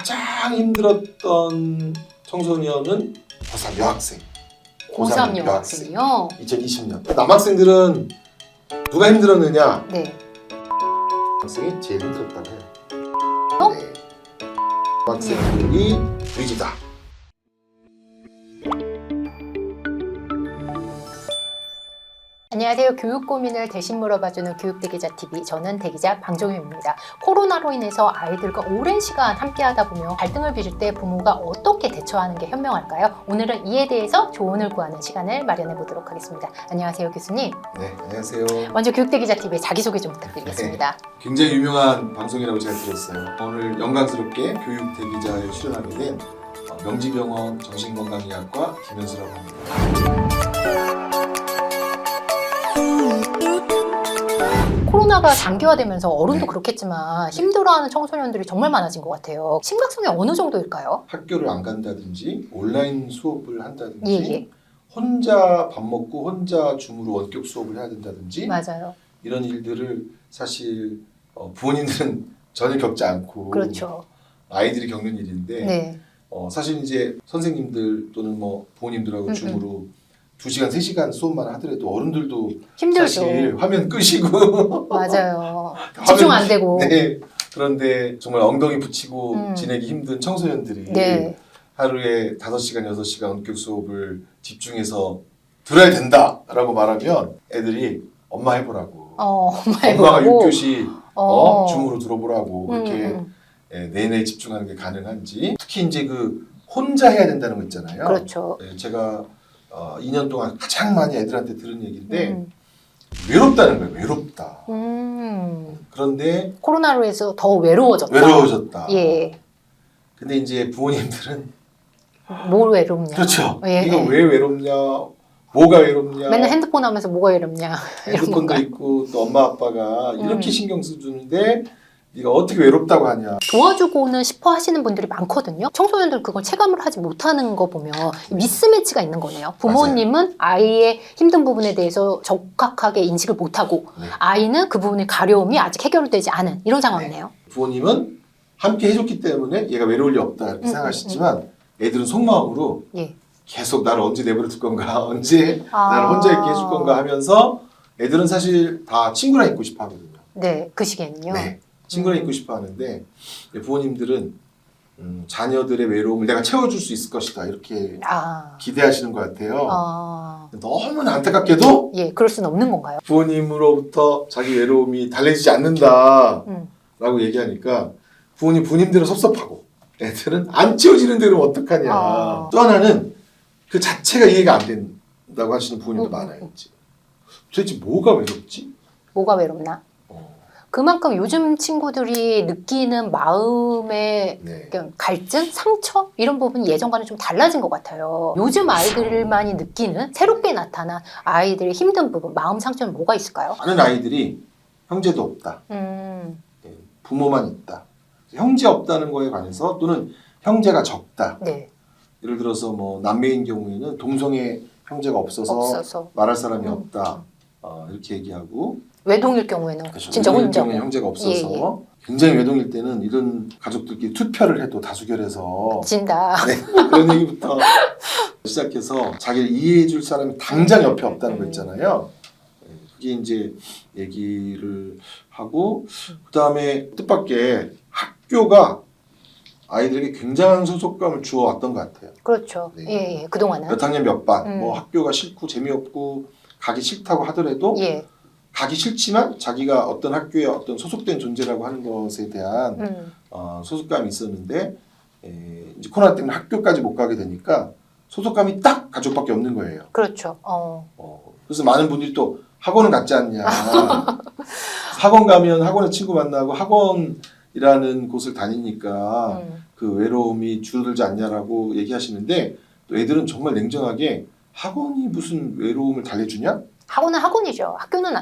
가장 힘들었던 청소년은 고3 여학생. 고3 여학생이요? 2020년. 남학생들은 누가 힘들었느냐? 네. 학생이 제일 힘들었다고 해요. 네. 남학생들이 위기다. 안녕하세요. 교육 고민을 대신 물어봐주는 교육대기자TV, 저는 대기자 방종윤입니다. 코로나로 인해서 아이들과 오랜 시간 함께하다 보면 갈등을 빚을 때 부모가 어떻게 대처하는 게 현명할까요? 오늘은 이에 대해서 조언을 구하는 시간을 마련해 보도록 하겠습니다. 안녕하세요, 교수님. 네, 안녕하세요. 먼저 교육대기자TV의 자기소개 좀 부탁드리겠습니다. 네, 굉장히 유명한 방송이라고 제가 들었어요. 오늘 영광스럽게 교육대기자에 출연하게 된 명지병원 정신건강의학과 김현수라고 합니다. 코로나가 장기화되면서 어른도 네. 그렇겠지만 힘들어하는 청소년들이 정말 많아진 것 같아요. 심각성이 어느 정도일까요? 학교를 안 간다든지 온라인 수업을 한다든지 예. 혼자 밥 먹고 혼자 줌으로 원격 수업을 해야 된다든지 맞아요. 이런 일들을 사실 부모님들은 전혀 겪지 않고 그렇죠. 아이들이 겪는 일인데 네. 사실 이제 선생님들 또는 뭐 부모님들하고 줌으로 2시간, 3시간 수업만 하더라도 어른들도 힘들죠. 사실 화면 끄시고 맞아요. 집중 안 되고. 네. 그런데 정말 엉덩이 붙이고 지내기 힘든 청소년들이 네. 하루에 5시간, 6시간 원격 수업을 집중해서 들어야 된다라고 말하면 애들이 엄마 해보라고. 엄마가 6교시 줌으로 들어보라고 그렇게 내내 집중하는 게 가능한지. 특히 이제 그 혼자 해야 된다는 거 있잖아요. 그렇죠. 제가 2년 동안 가장 많이 애들한테 들은 얘기인데 외롭다는 거예요. 외롭다. 그런데 코로나로 해서 더 외로워졌다. 외로워졌다. 예. 근데 이제 부모님들은 뭘 외롭냐. 그렇죠. 예, 이거 예. 왜 외롭냐? 뭐가 외롭냐? 맨날 핸드폰 하면서 뭐가 외롭냐. 이런 핸드폰도 건가. 있고 또 엄마 아빠가 이렇게 신경 써주는데 네가 어떻게 외롭다고 하냐? 도와주고는 싶어 하시는 분들이 많거든요. 청소년들 그걸 체감을 하지 못하는 거 보면 미스매치가 있는 거네요. 부모님은 아이의 힘든 부분에 대해서 적확하게 인식을 못하고 아이는 그 부분의 가려움이 아직 해결되지 않은 이런 상황이네요. 부모님은 함께 해줬기 때문에 얘가 외로울 리 없다 이렇게 생각하시지만 애들은 속마음으로 예. 계속 나를 언제 내버려 둘 건가 언제 나를 혼자 있게 해줄 건가 하면서 애들은 사실 다 친구랑 있고 싶어 하거든요. 네, 그 시기에는요. 네, 친구랑 있고 싶어 하는데 부모님들은 자녀들의 외로움을 내가 채워줄 수 있을 것이다 이렇게 기대하시는 것 같아요. 너무나 안타깝게도 예, 그럴 수는 없는 건가요? 부모님으로부터 자기 외로움이 달래지지 않는다라고 얘기하니까 부모님들은 섭섭하고 애들은 안 채워지는 대로 어떡하냐. 또 하나는 그 자체가 이해가 안 된다고 하시는 부모님도 많아요. 도대체 뭐가 외롭지? 뭐가 외롭나? 그만큼 요즘 친구들이 느끼는 마음의 갈증, 상처 이런 부분이 예전과는 좀 달라진 것 같아요. 요즘 아이들만이 느끼는 새롭게 나타난 아이들의 힘든 부분, 마음 상처는 뭐가 있을까요? 많은 아이들이 형제도 없다. 부모만 있다. 형제 없다는 거에 관해서 또는 형제가 적다. 네. 예를 들어서 뭐 남매인 경우에는 동성애 형제가 없어서 말할 사람이 없다. 이렇게 얘기하고 외동일 경우에는 그렇죠. 진짜 외동일 혼자 경우에 형제가 없어서 굉장히 외동일 때는 이런 가족들끼리 투표를 해도 다수결해서 진다. 네, 그런 얘기부터 시작해서 자기를 이해해 줄 사람이 당장 옆에 없다는 거 있잖아요. 그게 이제 얘기를 하고 그다음에 뜻밖의 학교가 아이들에게 굉장한 소속감을 주어왔던 것 같아요. 그렇죠. 예, 그동안은. 몇 학년 몇 반, 뭐 학교가 싫고 재미없고 가기 싫다고 하더라도 가기 싫지만 자기가 어떤 학교에 어떤 소속된 존재라고 하는 것에 대한 소속감이 있었는데 이제 코로나 때문에 학교까지 못 가게 되니까 소속감이 딱 가족밖에 없는 거예요. 그렇죠. 그래서 많은 분들이 또 학원은 갔지 않냐. 학원 가면 학원에 친구 만나고 학원이라는 곳을 다니니까 그 외로움이 줄어들지 않냐라고 얘기하시는데 또 애들은 정말 냉정하게 학원이 무슨 외로움을 달래주냐? 학원은 학원이죠. 학교는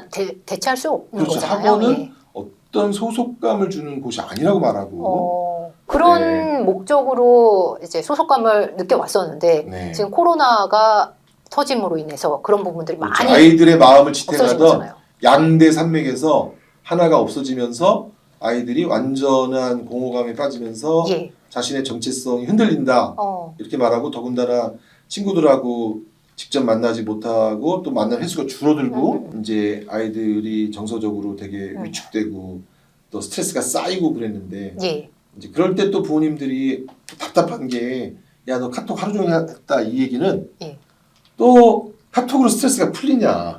대체할 수 없는 그렇죠. 거잖아요. 학원은 어떤 소속감을 주는 곳이 아니라고 말하고 그런 목적으로 이제 소속감을 느껴왔었는데 지금 코로나가 터짐으로 인해서 그런 부분들이 그렇죠. 많이 아이들의 마음을 지탱하던 없어진 양대 산맥에서 하나가 없어지면서 아이들이 완전한 공허감에 빠지면서 자신의 정체성이 흔들린다. 이렇게 말하고 더군다나 친구들하고 직접 만나지 못하고 또 만날 횟수가 줄어들고 이제 아이들이 정서적으로 되게 위축되고 또 스트레스가 쌓이고 그랬는데 예. 이제 그럴 때 또 부모님들이 답답한 게 야, 너 카톡 하루 종일 했다 이 얘기는 예. 또 카톡으로 스트레스가 풀리냐.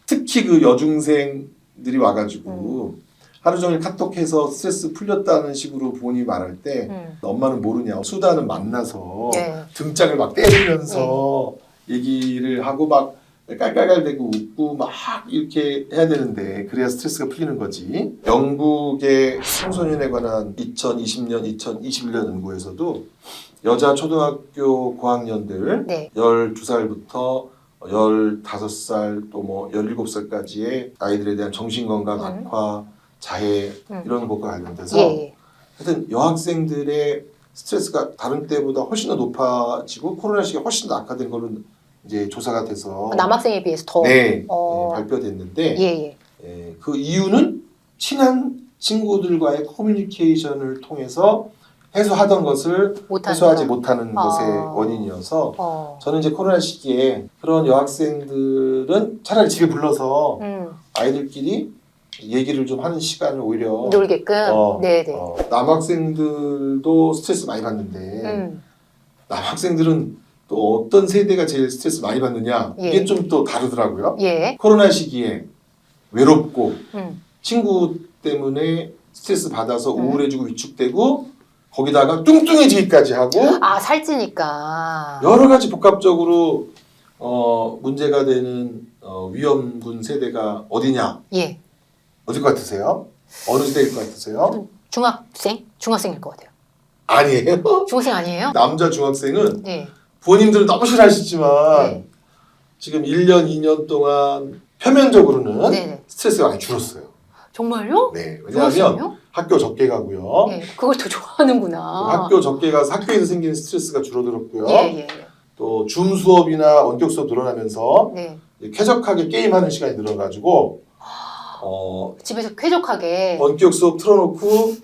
특히 그 여중생들이 와가지고 하루 종일 카톡해서 스트레스 풀렸다는 식으로 부모님이 말할 때 엄마는 모르냐. 수다는 만나서 네. 등짝을 막 때리면서 얘기를 하고 막 깔깔깔대고 웃고 막 이렇게 해야 되는데 그래야 스트레스가 풀리는 거지. 영국의 청소년에 관한 2020년, 2021년 연구에서도 여자 초등학교 고학년들 네. 12살부터 15살 또 뭐 17살까지의 아이들에 대한 정신건강 악화, 자해 이런 것과 관련돼서 예. 하여튼 여학생들의 스트레스가 다른 때보다 훨씬 더 높아지고 코로나 시기에 훨씬 더 악화된 거는 이제 조사가 돼서 남학생에 비해서 더. 네, 발표됐는데 예. 그 이유는 친한 친구들과의 커뮤니케이션을 통해서 해소하던 것을 해소하지 못하는 것의 원인이어서 저는 이제 코로나 시기에 그런 여학생들은 차라리 집에 불러서 아이들끼리 얘기를 좀 하는 시간을 오히려 놀게끔. 네네. 남학생들도 스트레스 많이 받는데 남학생들은 또 어떤 세대가 제일 스트레스 많이 받느냐 이게 좀 또 다르더라고요. 예. 코로나 시기에 외롭고 친구 때문에 스트레스 받아서 우울해지고 위축되고 거기다가 뚱뚱해지기까지 하고 살찌니까 여러 가지 복합적으로 문제가 되는 위험군 세대가 어디냐? 예. 어딜 것 같으세요? 어느 세대일 것 같으세요? 중학생? 중학생일 것 같아요. 아니에요. 중학생 아니에요? 남자 중학생은 네. 부모님들은 너무 싫어하시지만 네. 지금 1년, 2년 동안 표면적으로는 네네. 스트레스가 많이 줄었어요. 정말요? 네. 왜냐하면 중학생이요? 학교 적게 가고요. 네. 그걸 더 좋아하는구나. 학교 적게 가서 학교에서 생기는 스트레스가 줄어들었고요. 예. 또 줌 수업이나 원격 수업 늘어나면서 네. 쾌적하게 게임하는 시간이 늘어가지고 집에서 쾌적하게 원격 수업 틀어놓고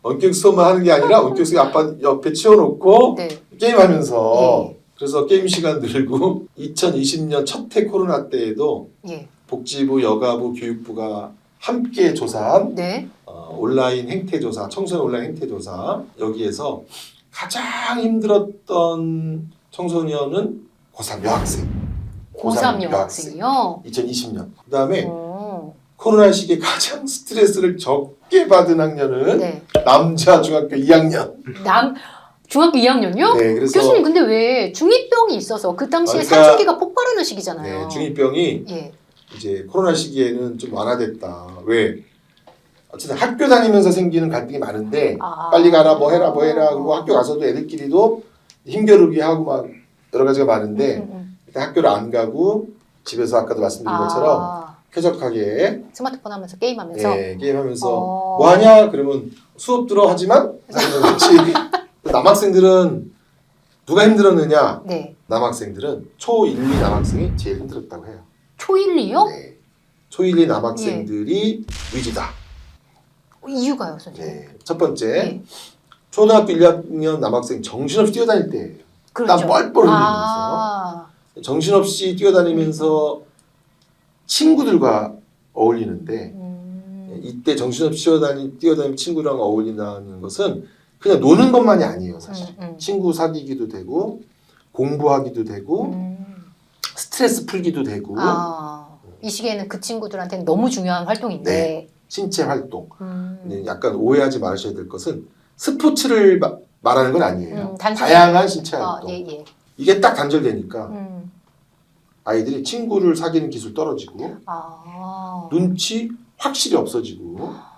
원격 수업만 하는 게 아니라 원격 수업 아빠 옆에 치워놓고 네. 게임하면서 예. 그래서 게임 시간 늘고 2020년 첫 해 코로나 때에도 예. 복지부, 여가부, 교육부가 함께 조사한 네. 온라인 행태조사, 청소년 온라인 행태조사 여기에서 가장 힘들었던 청소년은 고3 여학생. 고3 여학생이요? 2020년. 그 다음에 코로나 시기에 가장 스트레스를 적게 받은 학년은 네. 남자 중학교 2학년. 중학교 2학년요? 네, 그래서 교수님 근데 왜 중2병이 있어서 그 당시에 그러니까, 사춘기가 폭발하는 시기잖아요. 네, 중2병이 예. 이제 코로나 시기에는 좀 완화됐다. 왜? 어쨌든 학교 다니면서 생기는 갈등이 많은데 빨리 가라 뭐 해라 그리고 학교 가서도 애들끼리도 힘겨루기 하고 막 여러 가지가 많은데 학교를 안 가고 집에서 아까도 말씀드린 것처럼 쾌적하게 스마트폰 하면서 게임하면서 네, 게임하면서 뭐 하냐 그러면 수업 들어 하지만 그렇지. 남학생들은 누가 힘들었느냐? 네. 남학생들은 초1, 2 남학생이 제일 힘들었다고 해요. 초1, 2요? 네. 초1, 2 남학생들이 위기다. 이유가요, 선생님? 네. 첫 번째, 초등학교 1, 2학년 남학생 정신없이 뛰어다닐 때예요. 그렇죠. 땀 뻘뻘 흘리면서 정신없이 뛰어다니면서 친구들과 어울리는데 이때 정신없이 뛰어다니는 친구랑 어울린다는 것은 그냥 노는 것만이 아니에요, 사실. 친구 사귀기도 되고 공부하기도 되고 스트레스 풀기도 되고 이 시기에는 그 친구들한테는 너무 중요한 활동인데 네. 신체 활동. 약간 오해하지 마셔야 될 것은 스포츠를 말하는 건 아니에요. 다양한 신체 활동. 예. 이게 딱 단절되니까 아이들이 친구를 사귀는 기술 떨어지고 눈치 확실히 없어지고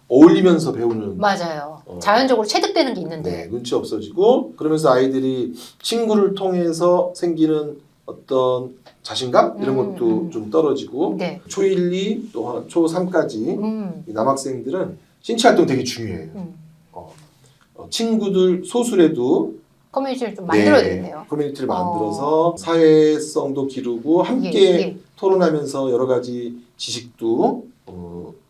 어울리면서 배우는 맞아요. 자연적으로 체득되는 게 있는데 네, 눈치 없어지고 그러면서 아이들이 친구를 통해서 생기는 어떤 자신감 이런 것도 좀 떨어지고 네. 초1, 2, 또 초3까지 이 남학생들은 신체 활동 되게 중요해요. 친구들 소수라도 커뮤니티를 좀 만들어야 되겠네요. 커뮤니티를 만들어서 사회성도 기르고 함께 토론하면서 여러 가지 지식도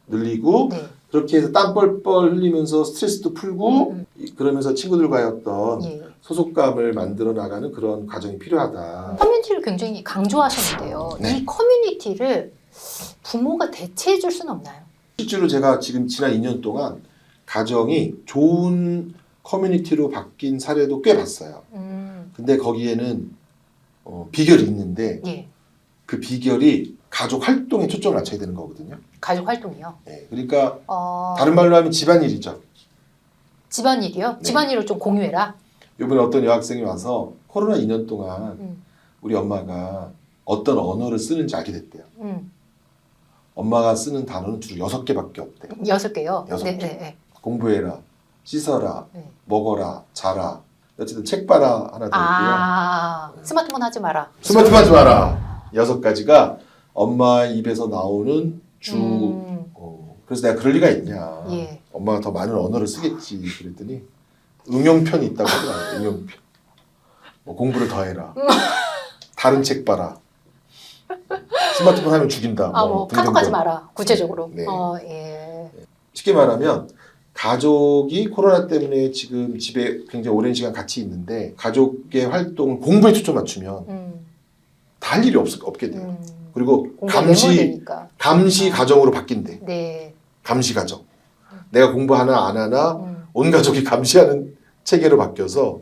늘리고 그렇게 해서 땀 뻘뻘 흘리면서 스트레스도 풀고 그러면서 친구들과의 어떤 예. 소속감을 만들어 나가는 그런 과정이 필요하다. 커뮤니티를 굉장히 강조하셨는데요. 네. 이 커뮤니티를 부모가 대체해 줄 수는 없나요? 실제로 제가 지금 지난 2년 동안 가정이 좋은 커뮤니티로 바뀐 사례도 꽤 봤어요. 근데 거기에는 비결이 있는데 예. 그 비결이 가족 활동에 초점을 맞춰야 되는 거거든요. 가족 활동이요. 네, 그러니까 어... 다른 말로 하면 집안일이죠. 집안일이요? 네. 집안일을 좀 공유해라. 이번에 어떤 여학생이 와서 코로나 2년 동안 우리 엄마가 어떤 언어를 쓰는지 알게 됐대요. 엄마가 쓰는 단어는 주로 6개밖에 없대요. 6개요? 6개. 네, 네. 공부해라, 씻어라, 네. 먹어라, 자라. 어쨌든 책 봐라 하나 더 있고요. 아, 스마트폰 하지 마라. 스마트폰 하지 마라. 6가지가 엄마 입에서 나오는 그래서 내가 그럴 리가 있냐. 예. 엄마가 더 많은 언어를 쓰겠지. 그랬더니 응용편이 있다고 하더라고요. 응용편. 공부를 더 해라. 다른 책 봐라. 스마트폰 하면 죽인다. 카톡하지 마라. 구체적으로. 네. 예. 쉽게 말하면 가족이 코로나 때문에 지금 집에 굉장히 오랜 시간 같이 있는데 가족의 활동을 공부에 초점 맞추면 다 할 일이 없게 돼요. 그리고 감시 가정으로 바뀐대. 네. 감시 가정. 내가 공부하나 안 하나 온 가족이 감시하는 체계로 바뀌어서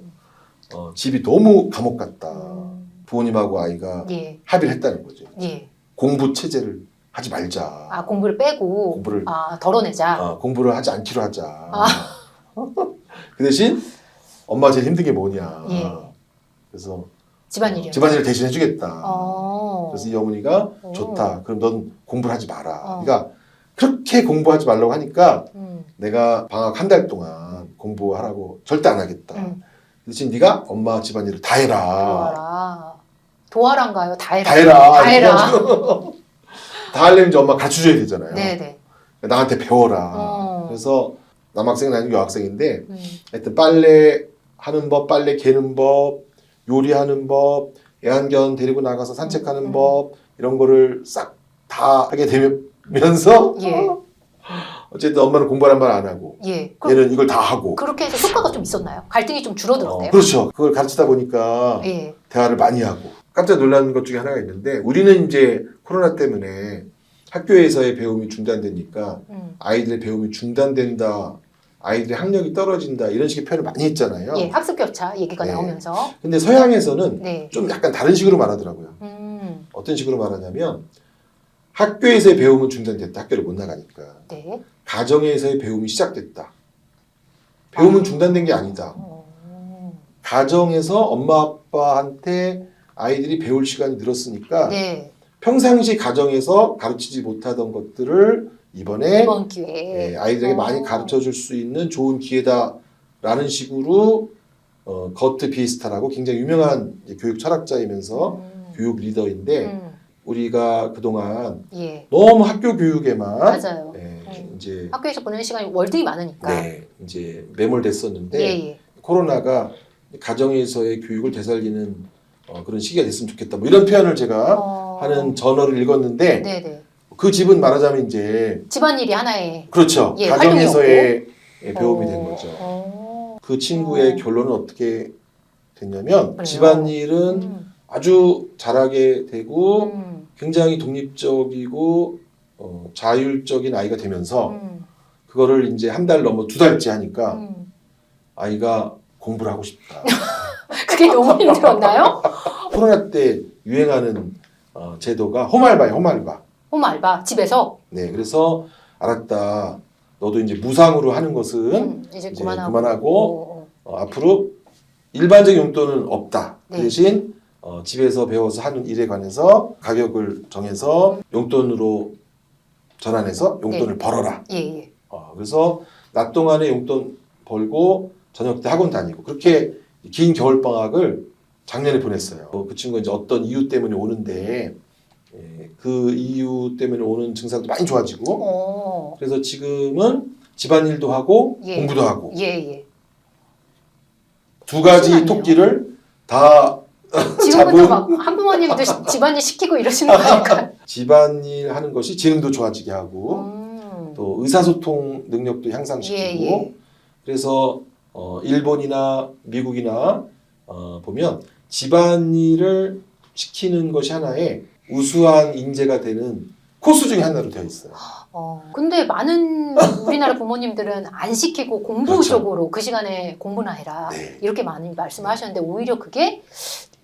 집이 너무 감옥 같다. 부모님하고 아이가 예. 합의를 했다는 거죠. 예. 공부 체제를 하지 말자. 아, 공부를 빼고 덜어내자. 공부를 하지 않기로 하자. 그 대신 엄마가 제일 힘든 게 뭐냐. 예. 그래서 집안일을 대신 해주겠다. 그래서 이 어머니가 좋다. 그럼 넌 공부를 하지 마라. 그러니까 그렇게 공부하지 말라고 하니까 내가 방학 한 달 동안 공부하라고 절대 안 하겠다. 대신 네가 엄마 집안일을 다 해라. 도와란가요? 다 해라. 다 해라. 다 하려면 이제 엄마 가르쳐줘야 되잖아요. 네네. 나한테 배워라. 그래서 남학생은 아니고 여학생인데 하여튼 빨래 하는 법, 빨래 개는 법, 요리하는 법, 애완견 데리고 나가서 산책하는 법 이런 거를 싹 다 하게 되면서 예. 어쨌든 엄마는 공부하는 말 안 하고 예. 얘는 이걸 다 하고 그렇게 해서 효과가 좀 있었나요? 갈등이 좀 줄어들었대요? 그렇죠. 그걸 가르치다 보니까 예. 대화를 많이 하고 깜짝 놀란 것 중에 하나가 있는데 우리는 이제 코로나 때문에 학교에서의 배움이 중단되니까 아이들의 배움이 중단된다. 아이들의 학력이 떨어진다. 이런 식의 표현을 많이 했잖아요. 예, 학습 격차 얘기가 나오면서. 근데 서양에서는 좀 약간 다른 식으로 말하더라고요. 어떤 식으로 말하냐면 학교에서의 배움은 중단됐다. 학교를 못 나가니까. 네. 가정에서의 배움이 시작됐다. 배움은 중단된 게 아니다. 가정에서 엄마 아빠한테 아이들이 배울 시간이 늘었으니까 평상시 가정에서 가르치지 못하던 것들을 이번 기회에 아이들에게 많이 가르쳐 줄 수 있는 좋은 기회다라는 식으로 거트 비에스타라고 굉장히 유명한 교육 철학자이면서 교육 리더인데 우리가 그동안 너무 학교 교육에만 맞아요. 이제 학교에서 보내는 시간이 월등히 많으니까 이제 매몰됐었는데 코로나가 가정에서의 교육을 되살리는 그런 시기가 됐으면 좋겠다. 뭐 이런 표현을 제가 하는 저널을 읽었는데 그 집은 말하자면 이제 집안일이 하나의 그렇죠. 가정에서의 배움이 된 거죠. 그 친구의 결론은 어떻게 됐냐면 그래요? 집안일은 아주 잘하게 되고 굉장히 독립적이고 자율적인 아이가 되면서 그거를 이제 한 달 넘어 2달째 하니까 아이가 공부를 하고 싶다. 그게 너무 힘들었나요? 코로나 때 유행하는 제도가 홈알바예요. 홈알바 집에서. 네, 그래서 알았다. 너도 이제 무상으로 하는 것은 이제 이제 그만하고 앞으로 일반적인 용돈은 없다. 네. 그 대신 집에서 배워서 하는 일에 관해서 가격을 정해서 용돈으로 전환해서 용돈을 벌어라. 예. 그래서 낮 동안에 용돈 벌고 저녁 때 학원 다니고 그렇게 긴 겨울 방학을 작년에 보냈어요. 그 친구가 이제 어떤 이유 때문에 오는데 그 이유 때문에 오는 증상도 많이 좋아지고 그래서 지금은 집안일도 하고 공부도 하고 2가지 토끼를 다 지금부터 막 한부모님도 집안일 시키고 이러시는 거니까. 집안일 하는 것이 지능도 좋아지게 하고 또 의사소통 능력도 향상시키고 그래서 일본이나 미국이나 보면 집안일을 시키는 것이 하나의 우수한 인재가 되는 코스 중에 하나로 되어 있어요. 근데 많은 우리나라 부모님들은 안 시키고 공부 그렇죠. 쪽으로 그 시간에 공부나 해라. 네. 이렇게 많이 말씀을 하셨는데 오히려 그게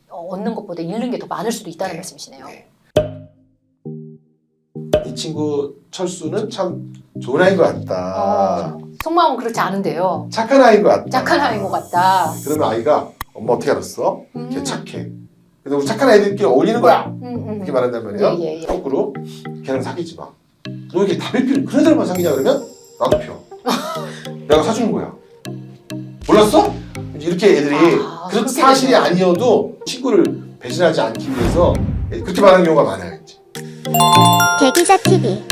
얻는 것보다 잃는 게 더 많을 수도 있다는 네. 말씀이시네요. 네. 이 친구 철수는 참 좋은 아이인 것 같다. 속마음은 그렇지 않은데요. 착한 아이인 것 같다. 착한 아이인 것 같다. 그러면 아이가 엄마 어떻게 알았어? 음. 걔 착해. 그래서 우리 착한 아이들끼리 어울리는 거야. 이렇게 말한단 말이야. 예. 거꾸로 걔랑 사귀지 마. 너 이렇게 담배 피우는 그런 사람만 사귀냐 그러면 나도 피워. 내가 사주는 거야. 몰랐어? 이렇게 애들이 그런 사실이 되네요. 아니어도 친구를 배신하지 않기 위해서 그렇게 말하는 경우가 많아요. 이제. 대기자 TV